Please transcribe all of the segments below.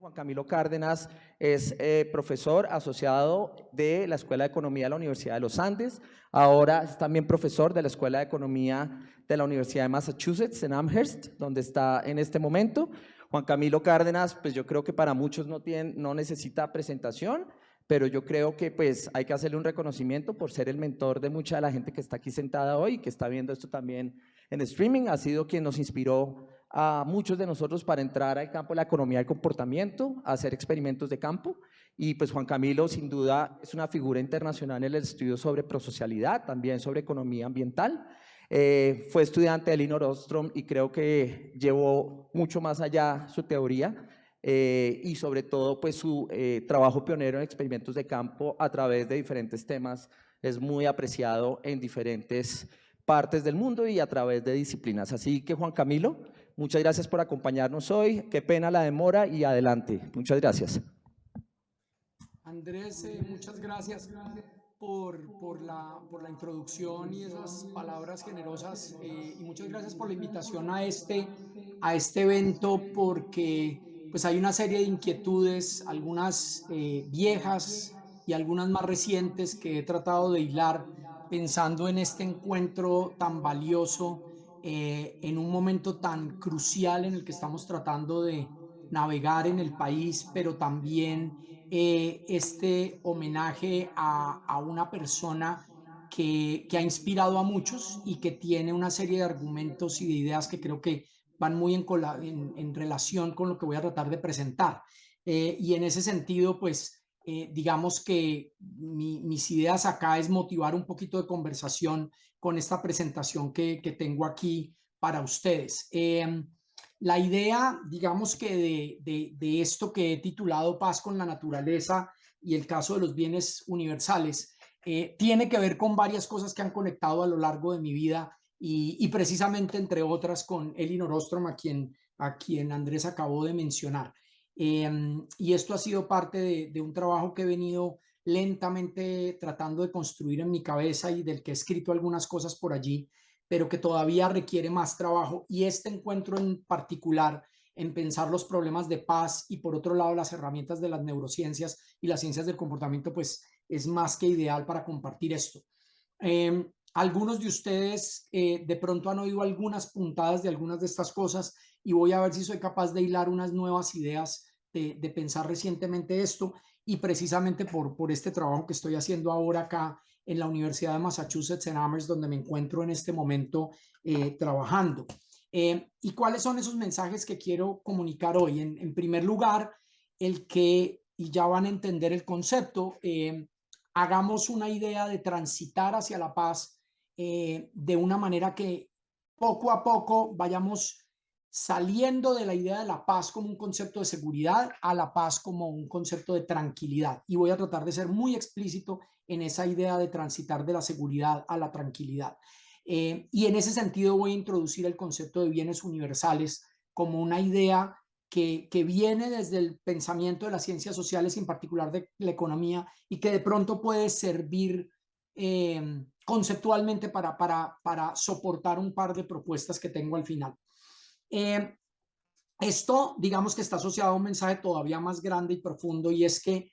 Juan Camilo Cárdenas es profesor asociado de la Escuela de Economía de la Universidad de los Andes. Ahora es también profesor de la Escuela de Economía de la Universidad de Massachusetts en Amherst, donde está en este momento. Juan Camilo Cárdenas, pues yo creo que para muchos no necesita presentación, pero yo creo que pues hay que hacerle un reconocimiento por ser el mentor de mucha de la gente que está aquí sentada hoy y que está viendo esto también en streaming. Ha sido quien nos inspiró a muchos de nosotros para entrar al campo de la economía del comportamiento, a hacer experimentos de campo. Y pues Juan Camilo sin duda es una figura internacional en el estudio sobre prosocialidad, también sobre economía ambiental. Fue estudiante de Elinor Ostrom y creo que llevó mucho más allá su teoría y sobre todo pues su trabajo pionero en experimentos de campo a través de diferentes temas es muy apreciado en diferentes partes del mundo y a través de disciplinas. Así que Juan Camilo, muchas gracias por acompañarnos hoy. Qué pena la demora y adelante. Muchas gracias. Andrés, muchas gracias por la introducción y esas palabras generosas y muchas gracias por la invitación a este evento porque pues hay una serie de inquietudes, algunas viejas y algunas más recientes que he tratado de hilar pensando en este encuentro tan valioso en un momento tan crucial en el que estamos tratando de navegar en el país, pero también este homenaje a una persona que ha inspirado a muchos y que tiene una serie de argumentos y de ideas que creo que van muy en relación con lo que voy a tratar de presentar. Y en ese sentido, pues, digamos que mis ideas acá es motivar un poquito de conversación con esta presentación que tengo aquí para ustedes. La idea, digamos que de esto que he titulado Paz con la naturaleza y el caso de los bienes universales, tiene que ver con varias cosas que han conectado a lo largo de mi vida y precisamente entre otras con Elinor Ostrom, a quien Andrés acabó de mencionar. Y esto ha sido parte de un trabajo que he venido lentamente tratando de construir en mi cabeza y del que he escrito algunas cosas por allí, pero que todavía requiere más trabajo. Y este encuentro en particular en pensar los problemas de paz y por otro lado las herramientas de las neurociencias y las ciencias del comportamiento, pues es más que ideal para compartir esto. Algunos de ustedes de pronto han oído algunas puntadas de algunas de estas cosas y voy a ver si soy capaz de hilar unas nuevas ideas de pensar recientemente esto y precisamente por este trabajo que estoy haciendo ahora acá en la Universidad de Massachusetts en Amherst, donde me encuentro en este momento trabajando. ¿Y cuáles son esos mensajes que quiero comunicar hoy? En primer lugar, el que, y ya van a entender el concepto, hagamos una idea de transitar hacia la paz de una manera que poco a poco vayamos saliendo de la idea de la paz como un concepto de seguridad a la paz como un concepto de tranquilidad. Y voy a tratar de ser muy explícito en esa idea de transitar de la seguridad a la tranquilidad. Y en ese sentido voy a introducir el concepto de bienes universales como una idea que viene desde el pensamiento de las ciencias sociales, en particular de la economía, y que de pronto puede servir conceptualmente para soportar un par de propuestas que tengo al final. Esto, digamos que está asociado a un mensaje todavía más grande y profundo, y es que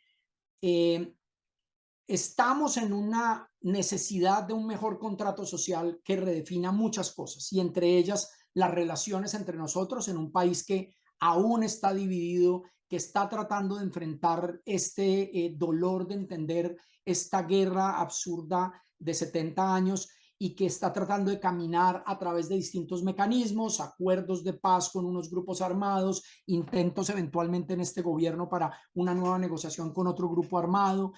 estamos en una necesidad de un mejor contrato social que redefina muchas cosas, y entre ellas las relaciones entre nosotros en un país que aún está dividido, que está tratando de enfrentar este dolor de entender esta guerra absurda de 70 años y que está tratando de caminar a través de distintos mecanismos, acuerdos de paz con unos grupos armados, intentos eventualmente en este gobierno para una nueva negociación con otro grupo armado,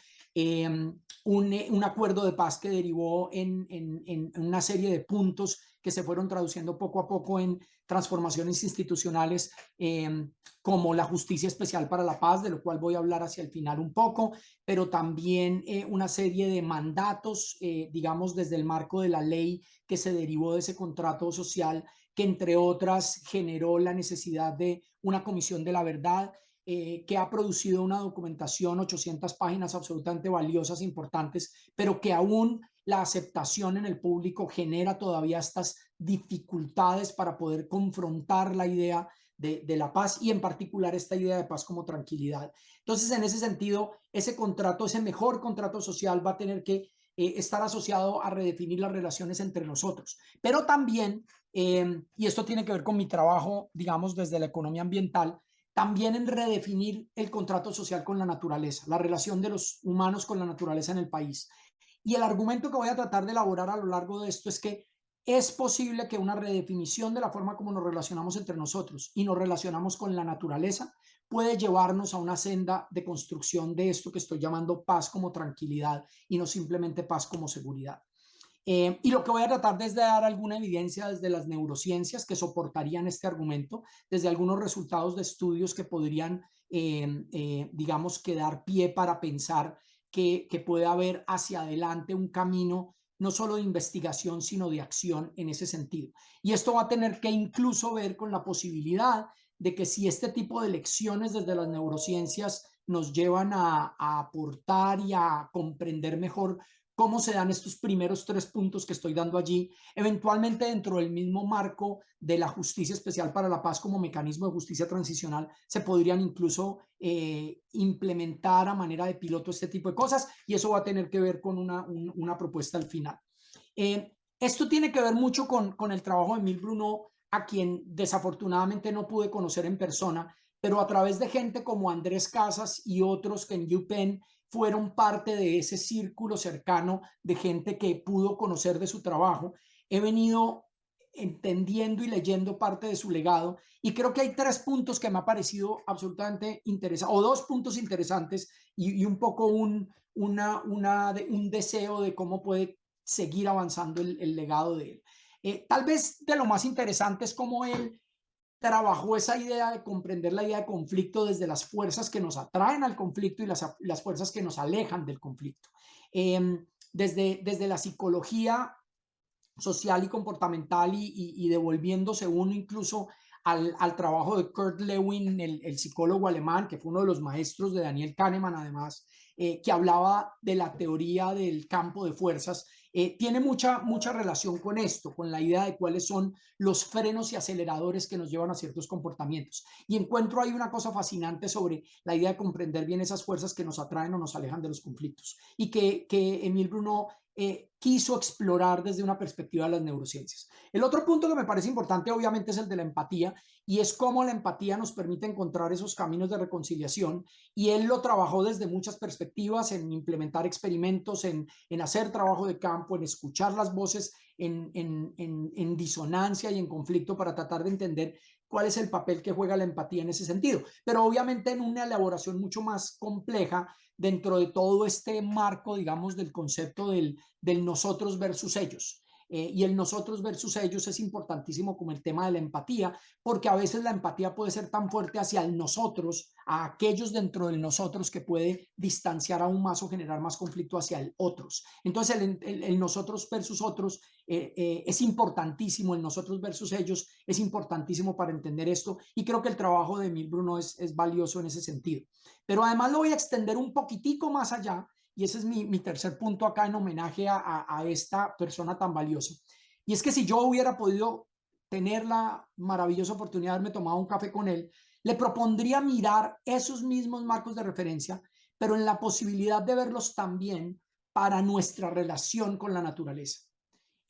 un acuerdo de paz que derivó en una serie de puntos que se fueron traduciendo poco a poco en transformaciones institucionales como la Justicia Especial para la Paz, de lo cual voy a hablar hacia el final un poco, pero también una serie de mandatos, digamos, desde el marco de la ley que se derivó de ese contrato social, que entre otras generó la necesidad de una comisión de la verdad, que ha producido una documentación, 800 páginas absolutamente valiosas, importantes, pero que aún la aceptación en el público genera todavía estas dificultades para poder confrontar la idea de la paz y en particular esta idea de paz como tranquilidad. Entonces, en ese sentido, ese contrato, ese mejor contrato social va a tener que estar asociado a redefinir las relaciones entre nosotros. Pero también, y esto tiene que ver con mi trabajo, digamos, desde la economía ambiental, también en redefinir el contrato social con la naturaleza, la relación de los humanos con la naturaleza en el país. Y el argumento que voy a tratar de elaborar a lo largo de esto es que es posible que una redefinición de la forma como nos relacionamos entre nosotros y nos relacionamos con la naturaleza puede llevarnos a una senda de construcción de esto que estoy llamando paz como tranquilidad y no simplemente paz como seguridad. Y lo que voy a tratar es de dar alguna evidencia desde las neurociencias que soportarían este argumento, desde algunos resultados de estudios que podrían, digamos, que dar pie para pensar que puede haber hacia adelante un camino no solo de investigación, sino de acción en ese sentido. Y esto va a tener que incluso ver con la posibilidad de que si este tipo de lecciones desde las neurociencias nos llevan a aportar y a comprender mejor cómo se dan estos primeros 3 puntos que estoy dando allí, eventualmente dentro del mismo marco de la justicia especial para la paz como mecanismo de justicia transicional, se podrían incluso implementar a manera de piloto este tipo de cosas y eso va a tener que ver con una propuesta al final. Esto tiene que ver mucho con el trabajo de Emile Bruneau, a quien desafortunadamente no pude conocer en persona, pero a través de gente como Andrés Casas y otros que en UPenn fueron parte de ese círculo cercano de gente que pudo conocer de su trabajo. He venido entendiendo y leyendo parte de su legado y creo que hay 3 puntos que me ha parecido absolutamente interesantes, o 2 puntos interesantes y un poco un deseo de cómo puede seguir avanzando el legado de él. Tal vez de lo más interesante es cómo él trabajó esa idea de comprender la idea de conflicto desde las fuerzas que nos atraen al conflicto y las fuerzas que nos alejan del conflicto. Desde la psicología social y comportamental y devolviéndose uno incluso al trabajo de Kurt Lewin, el psicólogo alemán, que fue uno de los maestros de Daniel Kahneman, además, que hablaba de la teoría del campo de fuerzas, tiene mucha relación con esto, con la idea de cuáles son los frenos y aceleradores que nos llevan a ciertos comportamientos. Y encuentro ahí una cosa fascinante sobre la idea de comprender bien esas fuerzas que nos atraen o nos alejan de los conflictos, y que Emile Bruneau quiso explorar desde una perspectiva de las neurociencias. El otro punto que me parece importante, obviamente, es el de la empatía, y es cómo la empatía nos permite encontrar esos caminos de reconciliación, y él lo trabajó desde muchas perspectivas, en implementar experimentos, en hacer trabajo de campo, en escuchar las voces en disonancia y en conflicto para tratar de entender cuál es el papel que juega la empatía en ese sentido, pero obviamente en una elaboración mucho más compleja dentro de todo este marco, digamos, del concepto del nosotros versus ellos. Y el nosotros versus ellos es importantísimo como el tema de la empatía, porque a veces la empatía puede ser tan fuerte hacia el nosotros, a aquellos dentro del nosotros, que puede distanciar aún más o generar más conflicto hacia el otros. Entonces el nosotros versus otros es importantísimo, el nosotros versus ellos es importantísimo para entender esto, y creo que el trabajo de Emile Bruneau es valioso en ese sentido. Pero además lo voy a extender un poquitico más allá, y ese es mi tercer punto acá en homenaje a esta persona tan valiosa. Y es que si yo hubiera podido tener la maravillosa oportunidad de haberme tomado un café con él, le propondría mirar esos mismos marcos de referencia, pero en la posibilidad de verlos también para nuestra relación con la naturaleza,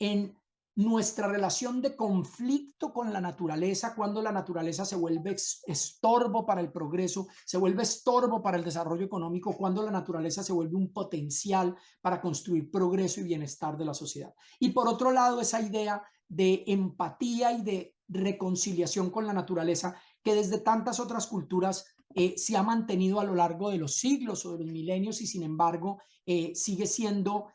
en nuestra relación de conflicto con la naturaleza, cuando la naturaleza se vuelve estorbo para el progreso, se vuelve estorbo para el desarrollo económico, cuando la naturaleza se vuelve un potencial para construir progreso y bienestar de la sociedad. Y por otro lado, esa idea de empatía y de reconciliación con la naturaleza, que desde tantas otras culturas se ha mantenido a lo largo de los siglos o de los milenios, y sin embargo sigue siendo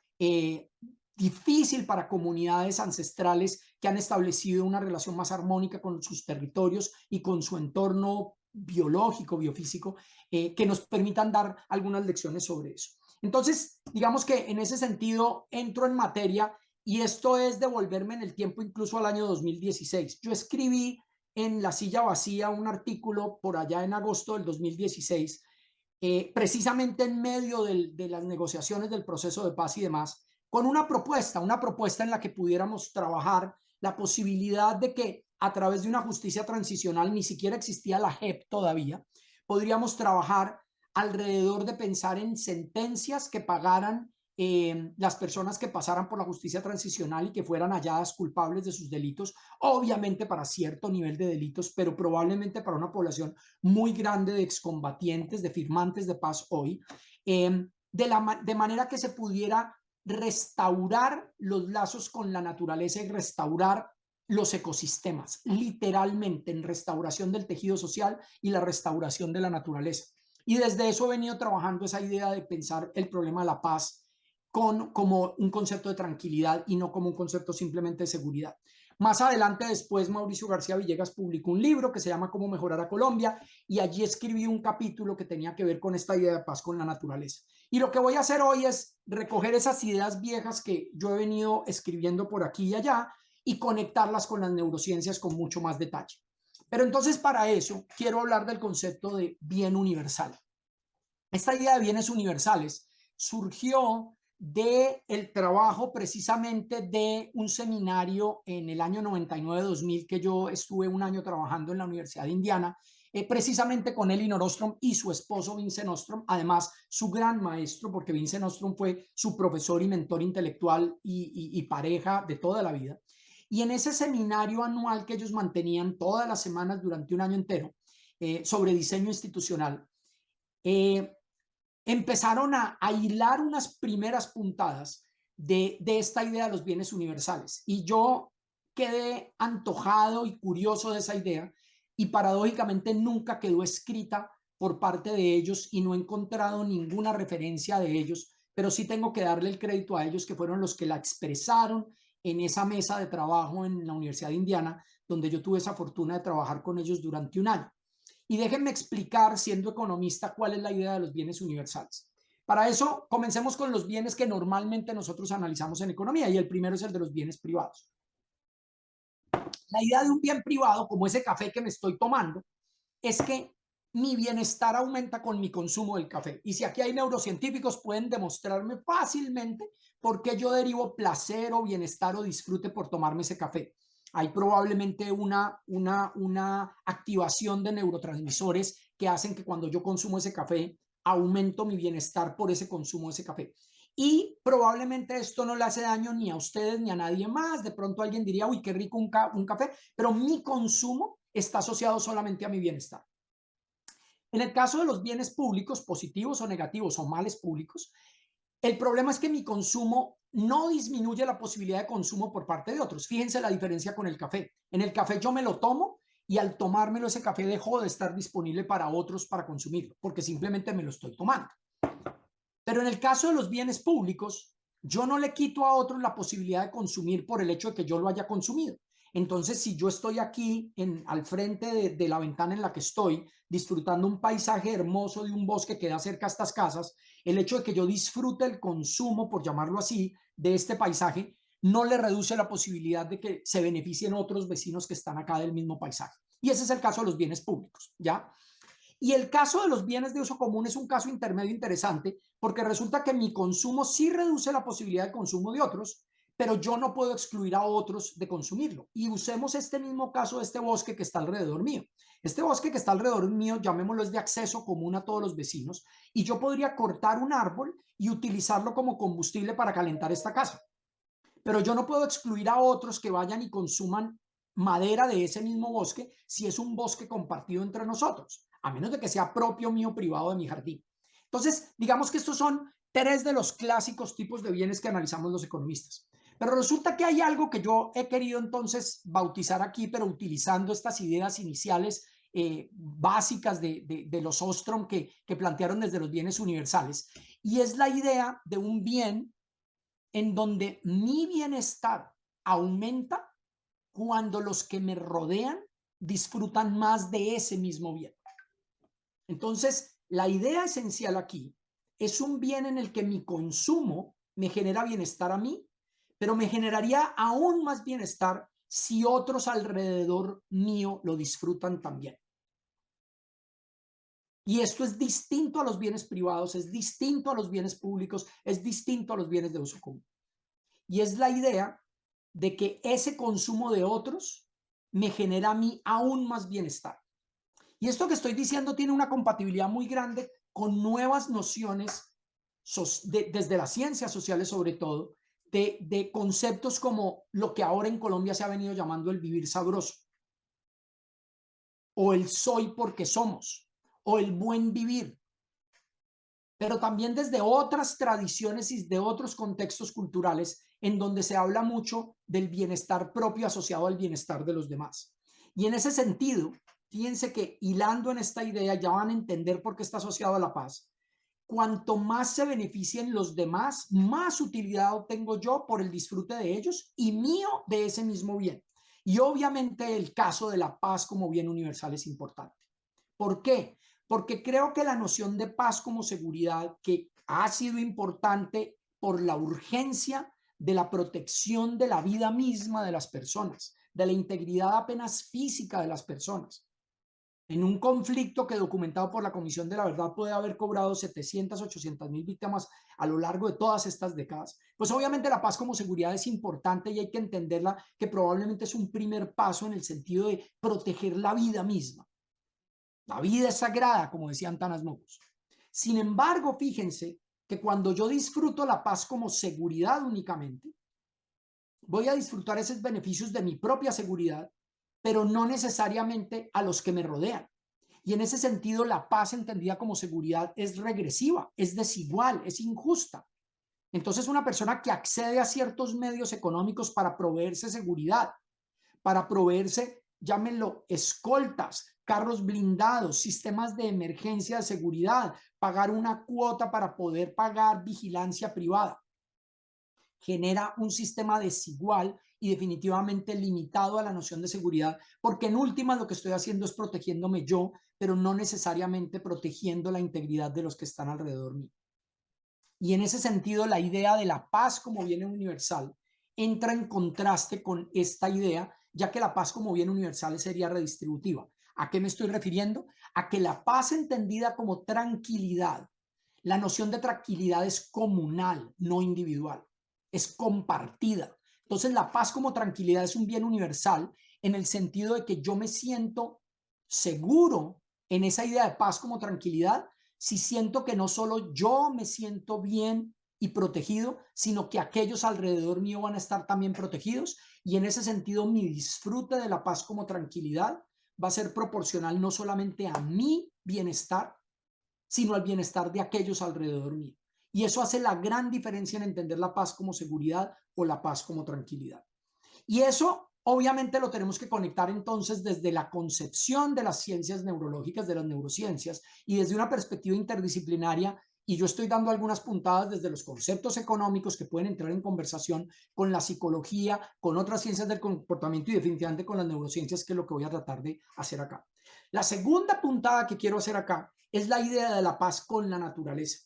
difícil para comunidades ancestrales que han establecido una relación más armónica con sus territorios y con su entorno biológico, biofísico, que nos permitan dar algunas lecciones sobre eso. Entonces, digamos que en ese sentido entro en materia, y esto es devolverme en el tiempo incluso al año 2016. Yo escribí en La Silla Vacía un artículo por allá en agosto del 2016, precisamente en medio de las negociaciones del proceso de paz y demás, con una propuesta en la que pudiéramos trabajar la posibilidad de que a través de una justicia transicional, ni siquiera existía la JEP todavía, podríamos trabajar alrededor de pensar en sentencias que pagaran las personas que pasaran por la justicia transicional y que fueran halladas culpables de sus delitos, obviamente para cierto nivel de delitos, pero probablemente para una población muy grande de excombatientes, de firmantes de paz hoy, de manera que se pudiera restaurar los lazos con la naturaleza y restaurar los ecosistemas, literalmente en restauración del tejido social y la restauración de la naturaleza. Y desde eso he venido trabajando esa idea de pensar el problema de la paz como un concepto de tranquilidad y no como un concepto simplemente de seguridad. Más adelante, después, Mauricio García Villegas publicó un libro que se llama Cómo mejorar a Colombia, y allí escribí un capítulo que tenía que ver con esta idea de paz con la naturaleza. Y lo que voy a hacer hoy es recoger esas ideas viejas que yo he venido escribiendo por aquí y allá y conectarlas con las neurociencias con mucho más detalle. Pero entonces, para eso quiero hablar del concepto de bien universal. Esta idea de bienes universales surgió del trabajo precisamente de un seminario en el año 99-2000 que yo estuve un año trabajando en la Universidad de Indiana, precisamente con Elinor Ostrom y su esposo Vincent Ostrom, además su gran maestro, porque Vincent Ostrom fue su profesor y mentor intelectual y pareja de toda la vida. Y en ese seminario anual que ellos mantenían todas las semanas durante un año entero sobre diseño institucional, empezaron a hilar unas primeras puntadas de esta idea de los bienes universales. Y yo quedé antojado y curioso de esa idea, y paradójicamente nunca quedó escrita por parte de ellos y no he encontrado ninguna referencia de ellos, pero sí tengo que darle el crédito a ellos, que fueron los que la expresaron en esa mesa de trabajo en la Universidad de Indiana, donde yo tuve esa fortuna de trabajar con ellos durante un año. Y déjenme explicar, siendo economista, cuál es la idea de los bienes universales. Para eso, comencemos con los bienes que normalmente nosotros analizamos en economía, y el primero es el de los bienes privados. La idea de un bien privado, como ese café que me estoy tomando, es que mi bienestar aumenta con mi consumo del café. Y si aquí hay neurocientíficos, pueden demostrarme fácilmente por qué yo derivo placer o bienestar o disfrute por tomarme ese café. Hay probablemente una activación de neurotransmisores que hacen que cuando yo consumo ese café, aumento mi bienestar por ese consumo de ese café. Y probablemente esto no le hace daño ni a ustedes ni a nadie más. De pronto alguien diría, uy, qué rico un café, pero mi consumo está asociado solamente a mi bienestar. En el caso de los bienes públicos, positivos o negativos o males públicos, el problema es que mi consumo no disminuye la posibilidad de consumo por parte de otros. Fíjense la diferencia con el café. En el café yo me lo tomo y al tomármelo ese café dejó de estar disponible para otros para consumirlo, porque simplemente me lo estoy tomando. Pero en el caso de los bienes públicos, yo no le quito a otros la posibilidad de consumir por el hecho de que yo lo haya consumido. Entonces, si yo estoy aquí al frente de la ventana en la que estoy, disfrutando un paisaje hermoso de un bosque que da cerca a estas casas, el hecho de que yo disfrute el consumo, por llamarlo así, de este paisaje, no le reduce la posibilidad de que se beneficien otros vecinos que están acá del mismo paisaje. Y ese es el caso de los bienes públicos, ¿ya? Y el caso de los bienes de uso común es un caso intermedio interesante, porque resulta que mi consumo sí reduce la posibilidad de consumo de otros, pero yo no puedo excluir a otros de consumirlo. Y usemos este mismo caso de este bosque que está alrededor mío. Este bosque que está alrededor mío, llamémoslo, es de acceso común a todos los vecinos, y yo podría cortar un árbol y utilizarlo como combustible para calentar esta casa. Pero yo no puedo excluir a otros que vayan y consuman madera de ese mismo bosque si es un bosque compartido entre nosotros, a menos de que sea propio mío, privado de mi jardín. Entonces, digamos que estos son tres de los clásicos tipos de bienes que analizamos los economistas. Pero resulta que hay algo que yo he querido entonces bautizar aquí, pero utilizando estas ideas iniciales básicas de los Ostrom que plantearon desde los bienes universales, y es la idea de un bien en donde mi bienestar aumenta cuando los que me rodean disfrutan más de ese mismo bien. Entonces, la idea esencial aquí es un bien en el que mi consumo me genera bienestar a mí, pero me generaría aún más bienestar si otros alrededor mío lo disfrutan también. Y esto es distinto a los bienes privados, es distinto a los bienes públicos, es distinto a los bienes de uso común. Y es la idea de que ese consumo de otros me genera a mí aún más bienestar. Y esto que estoy diciendo tiene una compatibilidad muy grande con nuevas nociones desde las ciencias sociales sobre todo, de conceptos como lo que ahora en Colombia se ha venido llamando el vivir sabroso, o el soy porque somos, o el buen vivir, pero también desde otras tradiciones y de otros contextos culturales en donde se habla mucho del bienestar propio asociado al bienestar de los demás. Y en ese sentido, fíjense que hilando en esta idea ya van a entender por qué está asociado a la paz. Cuanto más se beneficien los demás, más utilidad obtengo yo por el disfrute de ellos y mío de ese mismo bien. Y obviamente el caso de la paz como bien universal es importante. ¿Por qué? Porque creo que la noción de paz como seguridad, que ha sido importante por la urgencia de la protección de la vida misma de las personas, de la integridad apenas física de las personas. En un conflicto que documentado por la Comisión de la Verdad puede haber cobrado 700, 800 mil víctimas a lo largo de todas estas décadas, pues obviamente la paz como seguridad es importante y hay que entenderla que probablemente es un primer paso en el sentido de proteger la vida misma. La vida es sagrada, como decían Tanas Mocos. Sin embargo, fíjense que cuando yo disfruto la paz como seguridad únicamente, voy a disfrutar esos beneficios de mi propia seguridad, pero no necesariamente a los que me rodean. Y en ese sentido, la paz entendida como seguridad es regresiva, es desigual, es injusta. Entonces, una persona que accede a ciertos medios económicos para proveerse seguridad, para proveerse, llámenlo, escoltas, carros blindados, sistemas de emergencia de seguridad, pagar una cuota para poder pagar vigilancia privada, genera un sistema desigual y definitivamente limitado a la noción de seguridad, porque en última lo que estoy haciendo es protegiéndome yo, pero no necesariamente protegiendo la integridad de los que están alrededor mío. Y en ese sentido, la idea de la paz como bien universal entra en contraste con esta idea, ya que la paz como bien universal sería redistributiva. ¿A qué me estoy refiriendo? A que la paz entendida como tranquilidad, la noción de tranquilidad es comunal, no individual, es compartida. Entonces, la paz como tranquilidad es un bien universal en el sentido de que yo me siento seguro en esa idea de paz como tranquilidad si siento que no solo yo me siento bien y protegido, sino que aquellos alrededor mío van a estar también protegidos. Y en ese sentido, mi disfrute de la paz como tranquilidad va a ser proporcional no solamente a mi bienestar, sino al bienestar de aquellos alrededor mío. Y eso hace la gran diferencia en entender la paz como seguridad o la paz como tranquilidad. Y eso obviamente lo tenemos que conectar entonces desde la concepción de las ciencias neurológicas, de las neurociencias, y desde una perspectiva interdisciplinaria. Y yo estoy dando algunas puntadas desde los conceptos económicos que pueden entrar en conversación con la psicología, con otras ciencias del comportamiento y definitivamente con las neurociencias, que es lo que voy a tratar de hacer acá. La segunda puntada que quiero hacer acá es la idea de la paz con la naturaleza.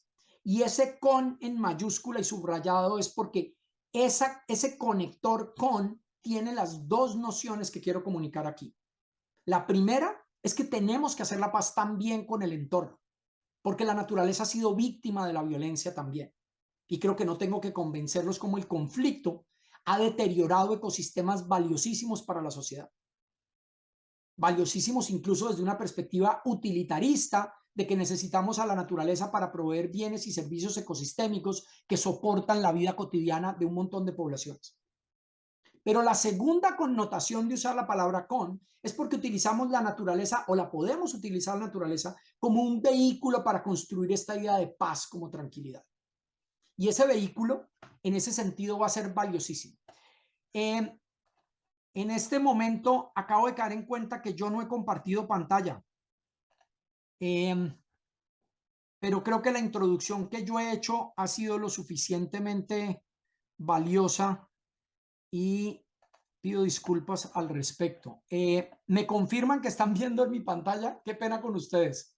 Y ese con en mayúscula y subrayado es porque ese conector con tiene las dos nociones que quiero comunicar aquí. La primera es que tenemos que hacer la paz también con el entorno, porque la naturaleza ha sido víctima de la violencia también. Y creo que no tengo que convencerlos como el conflicto ha deteriorado ecosistemas valiosísimos para la sociedad. Valiosísimos incluso desde una perspectiva utilitarista de que necesitamos a la naturaleza para proveer bienes y servicios ecosistémicos que soportan la vida cotidiana de un montón de poblaciones. Pero la segunda connotación de usar la palabra con es porque utilizamos la naturaleza o la podemos utilizar la naturaleza como un vehículo para construir esta idea de paz como tranquilidad. Y ese vehículo en ese sentido va a ser valiosísimo. En este momento acabo de caer en cuenta que yo no he compartido pantalla. Pero creo que la introducción que yo he hecho ha sido lo suficientemente valiosa y pido disculpas al respecto. ¿Me confirman que están viendo en mi pantalla? Qué pena con ustedes.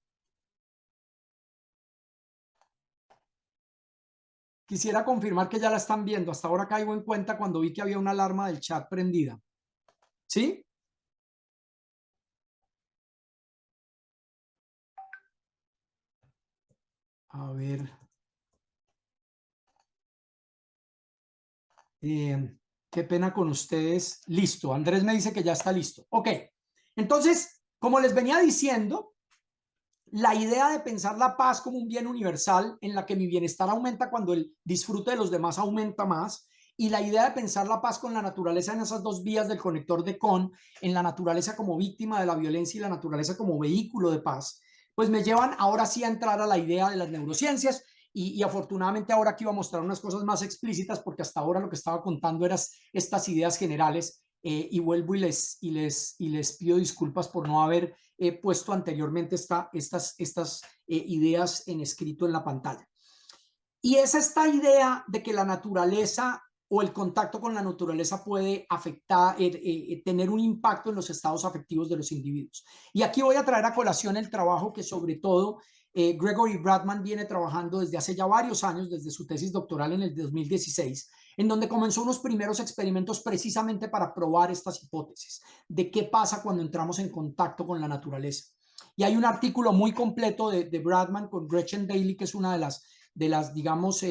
Quisiera confirmar que ya la están viendo. Hasta ahora caigo en cuenta cuando vi que había una alarma del chat prendida. ¿Sí? A ver. Qué pena con ustedes. Listo. Andrés me dice que ya está listo. Ok. Entonces, como les venía diciendo, la idea de pensar la paz como un bien universal en la que mi bienestar aumenta cuando el disfrute de los demás aumenta más, y la idea de pensar la paz con la naturaleza en esas dos vías del conector de Kohn, en la naturaleza como víctima de la violencia y la naturaleza como vehículo de paz, pues me llevan ahora sí a entrar a la idea de las neurociencias. Y afortunadamente ahora aquí iba a mostrar unas cosas más explícitas, porque hasta ahora lo que estaba contando eran estas ideas generales, y vuelvo y les pido disculpas por no haber puesto anteriormente estas ideas en escrito en la pantalla. Y es esta idea de que la naturaleza o el contacto con la naturaleza puede afectar, tener un impacto en los estados afectivos de los individuos. Y aquí voy a traer a colación el trabajo que sobre todo Gregory Bradman viene trabajando desde hace ya varios años, desde su tesis doctoral en el 2016, en donde comenzó unos primeros experimentos precisamente para probar estas hipótesis de qué pasa cuando entramos en contacto con la naturaleza. Y hay un artículo muy completo de Bradman con Gretchen Daly, que es una de las digamos,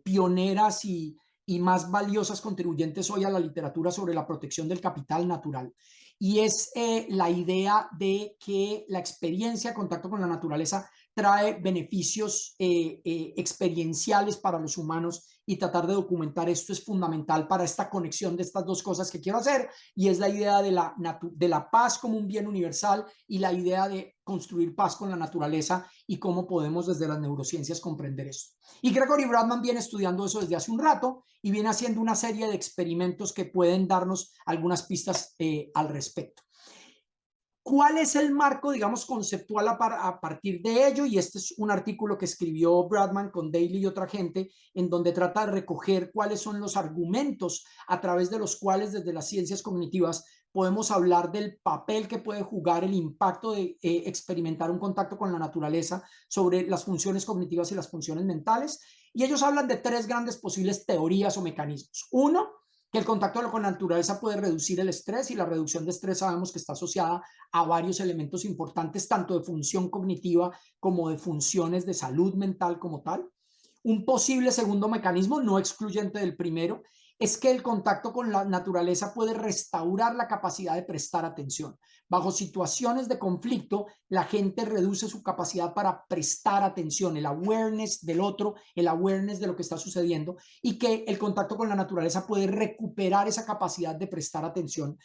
pioneras y más valiosas contribuyentes hoy a la literatura sobre la protección del capital natural. Y es la idea de que la experiencia, contacto con la naturaleza, trae beneficios experienciales para los humanos, y tratar de documentar esto es fundamental para esta conexión de estas dos cosas que quiero hacer, y es la idea de la paz como un bien universal y la idea de construir paz con la naturaleza y cómo podemos desde las neurociencias comprender eso. Y Gregory Bradman viene estudiando eso desde hace un rato y viene haciendo una serie de experimentos que pueden darnos algunas pistas al respecto. ¿Cuál es el marco, digamos, conceptual a partir de ello? Y este es un artículo que escribió Bradman con Daly y otra gente, en donde trata de recoger cuáles son los argumentos a través de los cuales desde las ciencias cognitivas podemos hablar del papel que puede jugar el impacto de experimentar un contacto con la naturaleza sobre las funciones cognitivas y las funciones mentales. Y ellos hablan de tres grandes posibles teorías o mecanismos. Uno, que el contacto con la naturaleza puede reducir el estrés, y la reducción de estrés sabemos que está asociada a varios elementos importantes, tanto de función cognitiva como de funciones de salud mental como tal. Un posible segundo mecanismo, no excluyente del primero, es que el contacto con la naturaleza puede restaurar la capacidad de prestar atención. Bajo situaciones de conflicto, la gente reduce su capacidad para prestar atención, el awareness del otro, el awareness de lo que está sucediendo, y que el contacto con la naturaleza puede recuperar esa capacidad de prestar atención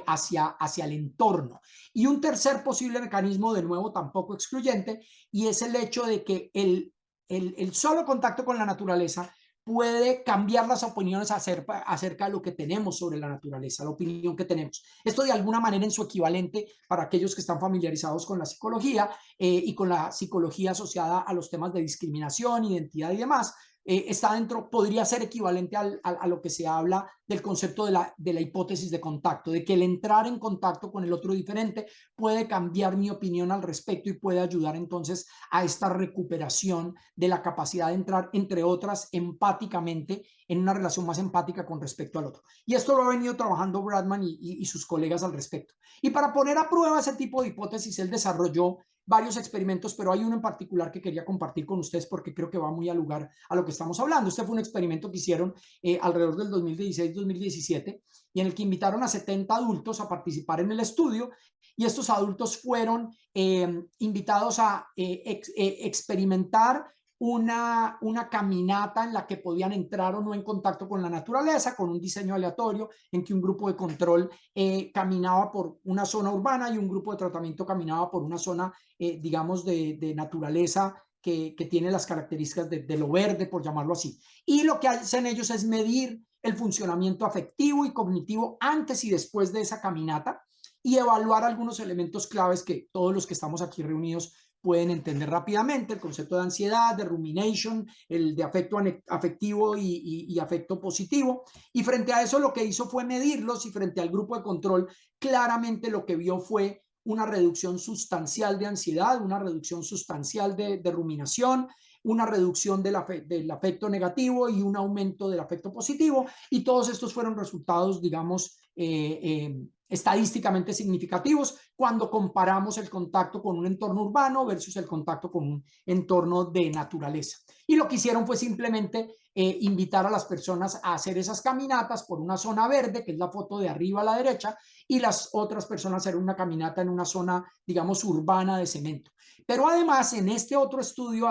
hacia el entorno. Y un tercer posible mecanismo, de nuevo tampoco excluyente, y es el hecho de que el solo contacto con la naturaleza puede cambiar las opiniones acerca de lo que tenemos sobre la naturaleza, la opinión que tenemos. Esto de alguna manera en su equivalente para aquellos que están familiarizados con la psicología y con la psicología asociada a los temas de discriminación, identidad y demás, está dentro, podría ser equivalente a lo que se habla del concepto de la hipótesis de contacto, de que el entrar en contacto con el otro diferente puede cambiar mi opinión al respecto y puede ayudar entonces a esta recuperación de la capacidad de entrar, entre otras, empáticamente en una relación más empática con respecto al otro. Y esto lo ha venido trabajando Bradman y sus colegas al respecto. Y para poner a prueba ese tipo de hipótesis, él desarrolló varios experimentos, pero hay uno en particular que quería compartir con ustedes porque creo que va muy al lugar a lo que estamos hablando. Este fue un experimento que hicieron alrededor del 2016-2017, y en el que invitaron a 70 adultos a participar en el estudio, y estos adultos fueron invitados a experimentar una caminata en la que podían entrar o no en contacto con la naturaleza, con un diseño aleatorio en que un grupo de control caminaba por una zona urbana y un grupo de tratamiento caminaba por una zona, digamos, de naturaleza que tiene las características de lo verde, por llamarlo así. Y lo que hacen ellos es medir el funcionamiento afectivo y cognitivo antes y después de esa caminata, y evaluar algunos elementos claves que todos los que estamos aquí reunidos pueden entender rápidamente: el concepto de ansiedad, de rumination, el de afecto afectivo y afecto positivo. Y frente a eso lo que hizo fue medirlos, y frente al grupo de control claramente lo que vio fue una reducción sustancial de ansiedad, una reducción sustancial de ruminación, una reducción del afecto negativo y un aumento del afecto positivo, y todos estos fueron resultados, digamos, estadísticamente significativos cuando comparamos el contacto con un entorno urbano versus el contacto con un entorno de naturaleza. y lo que hicieron fue simplemente invitar a las personas a hacer esas caminatas por una zona verde, que es la foto de arriba a la derecha, y las otras personas hacer una caminata en una zona, digamos, urbana de cemento. Pero además, en este estudio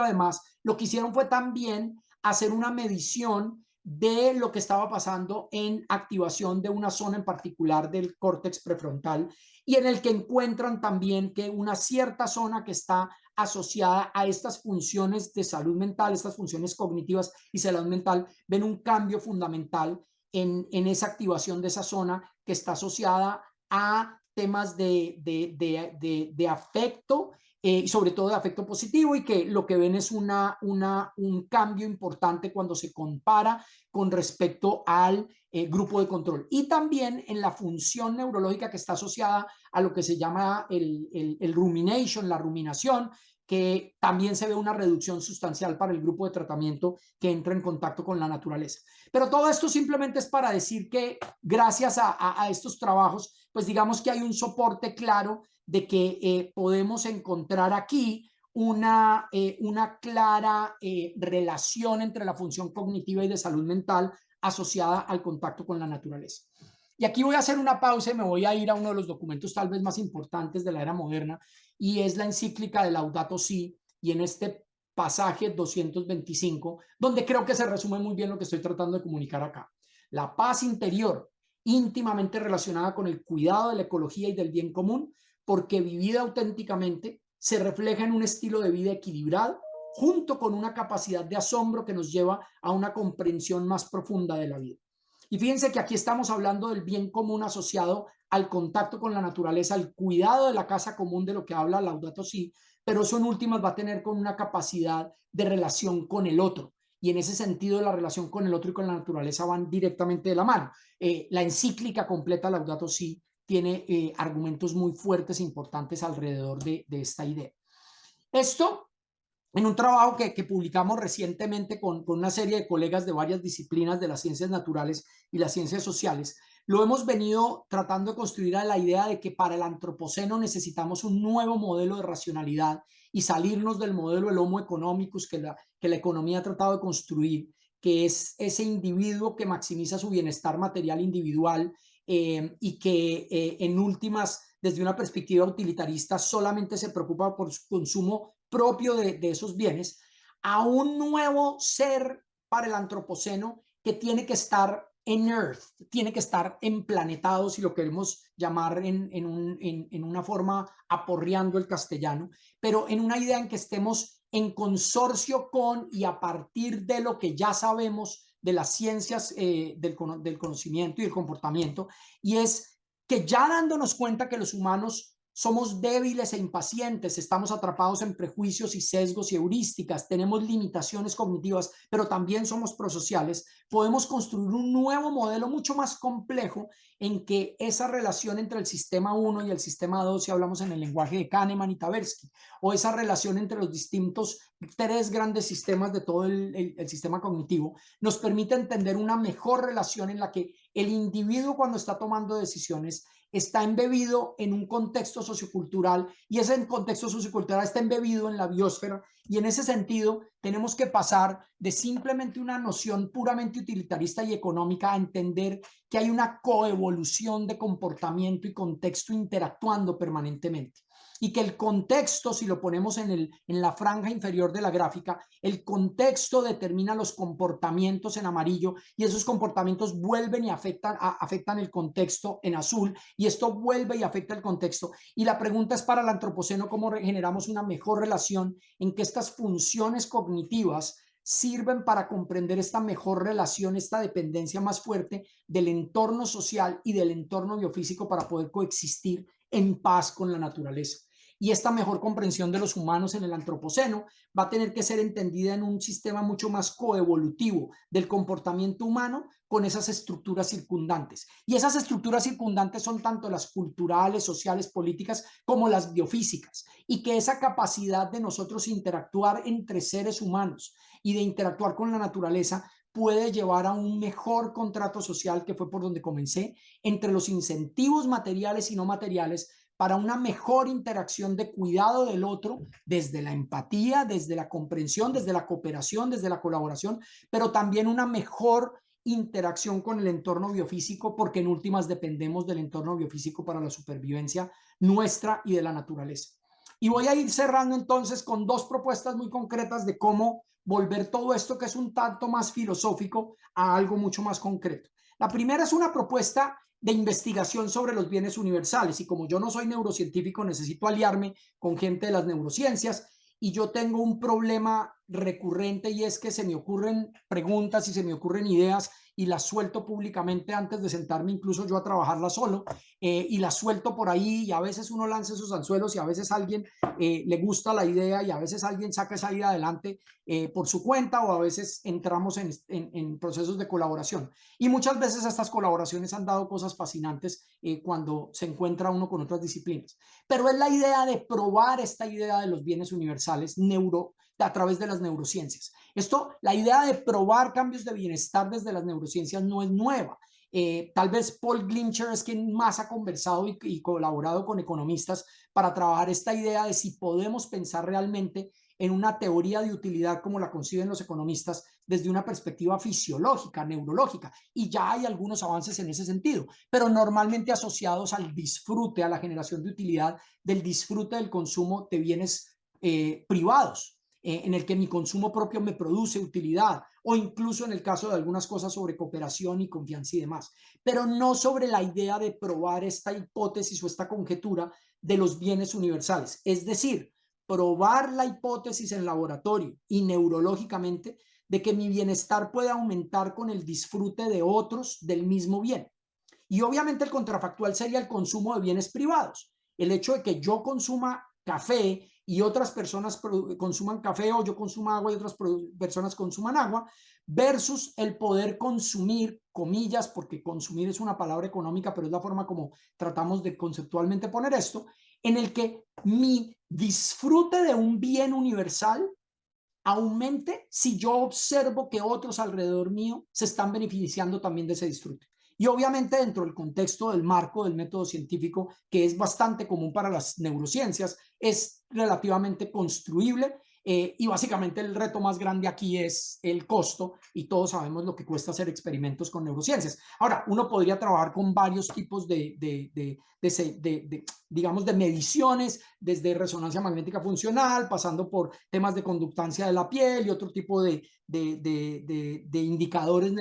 además, lo que hicieron fue también hacer una medición de lo que estaba pasando en activación de una zona en particular del córtex prefrontal, y en el que encuentran también que una cierta zona que está asociada a estas funciones de salud mental, estas funciones cognitivas y salud mental, ven un cambio fundamental en esa activación de esa zona que está asociada a temas de afecto, y sobre todo de afecto positivo, y que lo que ven es un cambio importante cuando se compara con respecto al grupo de control. Y también en la función neurológica que está asociada a lo que se llama el rumination, la ruminación, que también se ve una reducción sustancial para el grupo de tratamiento que entra en contacto con la naturaleza. Pero todo esto simplemente es para decir que gracias a estos trabajos, pues digamos que hay un soporte claro de que podemos encontrar aquí una clara relación entre la función cognitiva y de salud mental asociada al contacto con la naturaleza. Y aquí voy a hacer una pausa y me voy a ir a uno de los documentos tal vez más importantes de la era moderna, y es la encíclica de Laudato Si, y en este pasaje 225, donde creo que se resume muy bien lo que estoy tratando de comunicar acá. La paz interior, íntimamente relacionada con el cuidado de la ecología y del bien común, porque vivida auténticamente, se refleja en un estilo de vida equilibrado, junto con una capacidad de asombro que nos lleva a una comprensión más profunda de la vida. Y fíjense que aquí estamos hablando del bien común asociado al contacto con la naturaleza, al cuidado de la casa común, de lo que habla Laudato Si, pero eso en últimas va a tener con una capacidad de relación con el otro. Y en ese sentido, la relación con el otro y con la naturaleza van directamente de la mano. La encíclica completa Laudato Si tiene argumentos muy fuertes e importantes alrededor de esta idea. Esto en un trabajo que publicamos recientemente con una serie de colegas de varias disciplinas de las ciencias naturales y las ciencias sociales, lo hemos venido tratando de construir a la idea de que para el antropoceno necesitamos un nuevo modelo de racionalidad y salirnos del modelo del Homo economicus que la economía ha tratado de construir, que es ese individuo que maximiza su bienestar material individual, y que en últimas, desde una perspectiva utilitarista, solamente se preocupa por su consumo propio de esos bienes, a un nuevo ser para el antropoceno que tiene que estar en Earth, tiene que estar en planetado, si lo queremos llamar en una forma aporreando el castellano, pero en una idea en que estemos en consorcio con y a partir de lo que ya sabemos de las ciencias del conocimiento y del comportamiento, y es que ya dándonos cuenta que los humanos somos débiles e impacientes, estamos atrapados en prejuicios y sesgos y heurísticas, tenemos limitaciones cognitivas, pero también somos prosociales, podemos construir un nuevo modelo mucho más complejo en que esa relación entre el sistema 1 y el sistema 2, si hablamos en el lenguaje de Kahneman y Tversky, o esa relación entre los distintos tres grandes sistemas de todo el sistema cognitivo, nos permite entender una mejor relación en la que el individuo, cuando está tomando decisiones, está embebido en un contexto sociocultural, y ese contexto sociocultural está embebido en la biosfera, y en ese sentido tenemos que pasar de simplemente una noción puramente utilitarista y económica a entender que hay una coevolución de comportamiento y contexto interactuando permanentemente. Y que el contexto, si lo ponemos en la franja inferior de la gráfica, el contexto determina los comportamientos en amarillo, y esos comportamientos vuelven y afectan el contexto en azul, y esto vuelve y afecta el contexto. Y la pregunta es para el antropoceno: ¿cómo generamos una mejor relación en que estas funciones cognitivas sirven para comprender esta mejor relación, esta dependencia más fuerte del entorno social y del entorno biofísico para poder coexistir en paz con la naturaleza? Y esta mejor comprensión de los humanos en el antropoceno va a tener que ser entendida en un sistema mucho más coevolutivo del comportamiento humano con esas estructuras circundantes. Y esas estructuras circundantes son tanto las culturales, sociales, políticas, como las biofísicas. Y que esa capacidad de nosotros interactuar entre seres humanos y de interactuar con la naturaleza puede llevar a un mejor contrato social, que fue por donde comencé, entre los incentivos materiales y no materiales, para una mejor interacción de cuidado del otro, desde la empatía, desde la comprensión, desde la cooperación, desde la colaboración, pero también una mejor interacción con el entorno biofísico, porque en últimas dependemos del entorno biofísico para la supervivencia nuestra y de la naturaleza. Y voy a ir cerrando entonces con dos propuestas muy concretas de cómo volver todo esto, que es un tanto más filosófico, a algo mucho más concreto. La primera es una propuesta de investigación sobre los bienes universales, y como yo no soy neurocientífico, necesito aliarme con gente de las neurociencias, y yo tengo un problema recurrente, y es que se me ocurren preguntas y se me ocurren ideas y las suelto públicamente antes de sentarme incluso yo a trabajarlas solo, y las suelto por ahí, y a veces uno lanza esos anzuelos y a veces a alguien le gusta la idea y a veces alguien saca esa idea adelante por su cuenta, o a veces entramos en procesos de colaboración. Y muchas veces estas colaboraciones han dado cosas fascinantes cuando se encuentra uno con otras disciplinas. Pero es la idea de probar esta idea de los bienes universales a través de las neurociencias. La idea de probar cambios de bienestar desde las neurociencias no es nueva. Tal vez Paul Glimcher es quien más ha conversado y colaborado con economistas para trabajar esta idea de si podemos pensar realmente en una teoría de utilidad como la conciben los economistas desde una perspectiva fisiológica, neurológica, y ya hay algunos avances en ese sentido, pero normalmente asociados al disfrute, a la generación de utilidad, del disfrute del consumo de bienes privados, en el que mi consumo propio me produce utilidad, o incluso en el caso de algunas cosas sobre cooperación y confianza y demás, pero no sobre la idea de probar esta hipótesis o esta conjetura de los bienes universales. Es decir, probar la hipótesis en laboratorio y neurológicamente de que mi bienestar puede aumentar con el disfrute de otros del mismo bien. Y obviamente el contrafactual sería el consumo de bienes privados. El hecho de que yo consuma café y otras personas consuman café, o yo consuma agua y otras personas consuman agua, versus el poder consumir, comillas, porque consumir es una palabra económica, pero es la forma como tratamos de conceptualmente poner esto, en el que mi disfrute de un bien universal aumente si yo observo que otros alrededor mío se están beneficiando también de ese disfrute. Y obviamente dentro del contexto del marco del método científico, que es bastante común para las neurociencias, es relativamente construible, y básicamente el reto más grande aquí es el costo, y todos sabemos lo que cuesta hacer experimentos con neurociencias. Ahora, uno podría trabajar con varios tipos digamos, de mediciones, desde resonancia magnética funcional, pasando por temas de conductancia de la piel y otro tipo de indicadores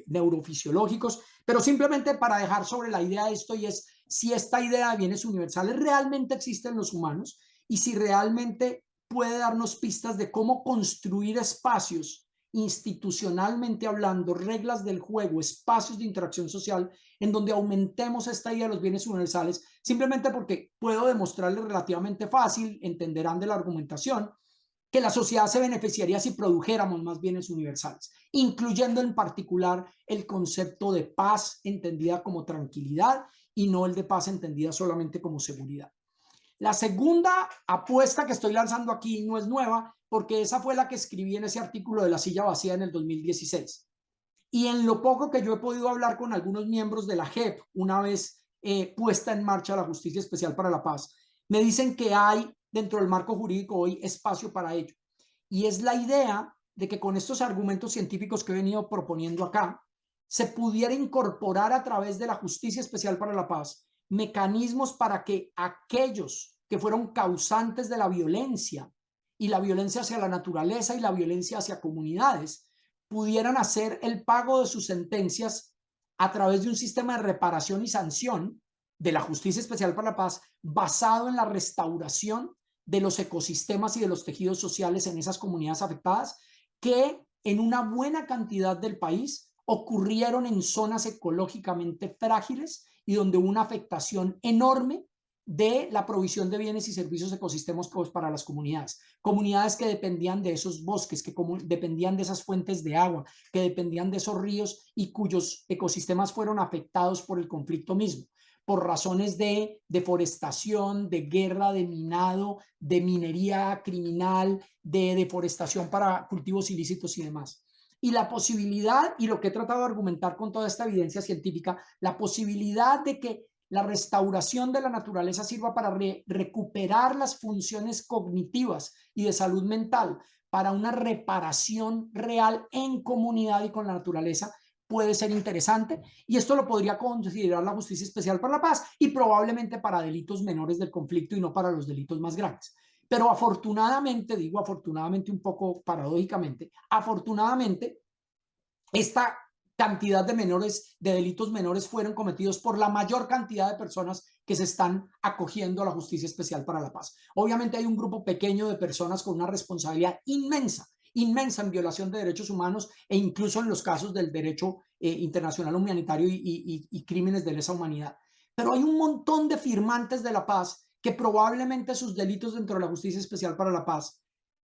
neurofisiológicos, pero simplemente para dejar sobre la idea esto, y es si esta idea de bienes universales realmente existe en los humanos y si realmente puede darnos pistas de cómo construir espacios institucionalmente hablando, reglas del juego, espacios de interacción social en donde aumentemos esta idea de los bienes universales, simplemente porque puedo demostrarles relativamente fácil, entenderán de la argumentación, que la sociedad se beneficiaría si produjéramos más bienes universales, incluyendo en particular el concepto de paz entendida como tranquilidad y no el de paz entendida solamente como seguridad. La segunda apuesta que estoy lanzando aquí no es nueva, porque esa fue la que escribí en ese artículo de La Silla Vacía en el 2016. Y en lo poco que yo he podido hablar con algunos miembros de la JEP, una vez puesta en marcha la Justicia Especial para la Paz, me dicen que hay dentro del marco jurídico hoy espacio para ello. Y es la idea de que con estos argumentos científicos que he venido proponiendo acá, se pudiera incorporar a través de la Justicia Especial para la Paz mecanismos para que aquellos que fueron causantes de la violencia, y la violencia hacia la naturaleza y la violencia hacia comunidades, pudieran hacer el pago de sus sentencias a través de un sistema de reparación y sanción de la Justicia Especial para la Paz basado en la restauración de los ecosistemas y de los tejidos sociales en esas comunidades afectadas, que en una buena cantidad del país ocurrieron en zonas ecológicamente frágiles y donde hubo una afectación enorme de la provisión de bienes y servicios ecosistémicos para las comunidades. Comunidades que dependían de esos bosques, que dependían de esas fuentes de agua, que dependían de esos ríos y cuyos ecosistemas fueron afectados por el conflicto mismo, por razones de deforestación, de guerra, de minado, de minería criminal, de deforestación para cultivos ilícitos y demás. Y la posibilidad, y lo que he tratado de argumentar con toda esta evidencia científica, la posibilidad de que la restauración de la naturaleza sirva para recuperar las funciones cognitivas y de salud mental, para una reparación real en comunidad y con la naturaleza, puede ser interesante, y esto lo podría considerar la Justicia Especial para la Paz, y probablemente para delitos menores del conflicto y no para los delitos más grandes. Pero afortunadamente, digo afortunadamente un poco paradójicamente, afortunadamente esta cantidad de delitos menores fueron cometidos por la mayor cantidad de personas que se están acogiendo a la Justicia Especial para la Paz. Obviamente hay un grupo pequeño de personas con una responsabilidad inmensa en violación de derechos humanos e incluso en los casos del derecho internacional humanitario y crímenes de lesa humanidad. Pero hay un montón de firmantes de la paz que probablemente sus delitos dentro de la Justicia Especial para la Paz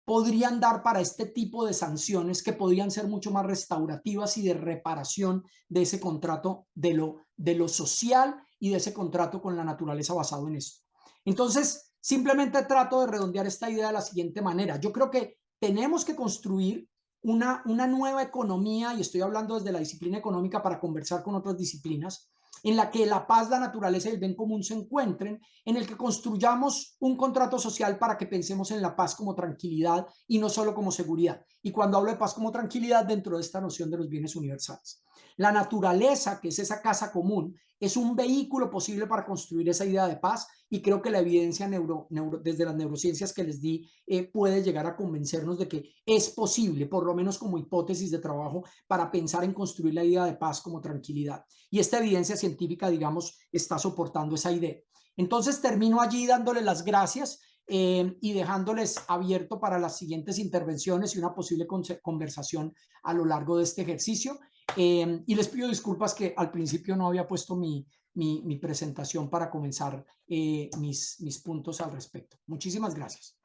podrían dar para este tipo de sanciones que podrían ser mucho más restaurativas y de reparación de ese contrato de lo social y de ese contrato con la naturaleza basado en esto. Entonces, simplemente trato de redondear esta idea de la siguiente manera. Yo creo que tenemos que construir una nueva economía, y estoy hablando desde la disciplina económica para conversar con otras disciplinas, en la que la paz, la naturaleza y el bien común se encuentren, en el que construyamos un contrato social para que pensemos en la paz como tranquilidad y no solo como seguridad. Y cuando hablo de paz como tranquilidad, dentro de esta noción de los bienes universales. La naturaleza, que es esa casa común, es un vehículo posible para construir esa idea de paz, y creo que la evidencia desde las neurociencias que les di puede llegar a convencernos de que es posible, por lo menos como hipótesis de trabajo, para pensar en construir la idea de paz como tranquilidad. Y esta evidencia científica, digamos, está soportando esa idea. Entonces termino allí dándoles las gracias y dejándoles abierto para las siguientes intervenciones y una posible conversación a lo largo de este ejercicio. Y les pido disculpas que al principio no había puesto mi presentación para comenzar mis puntos al respecto. Muchísimas gracias.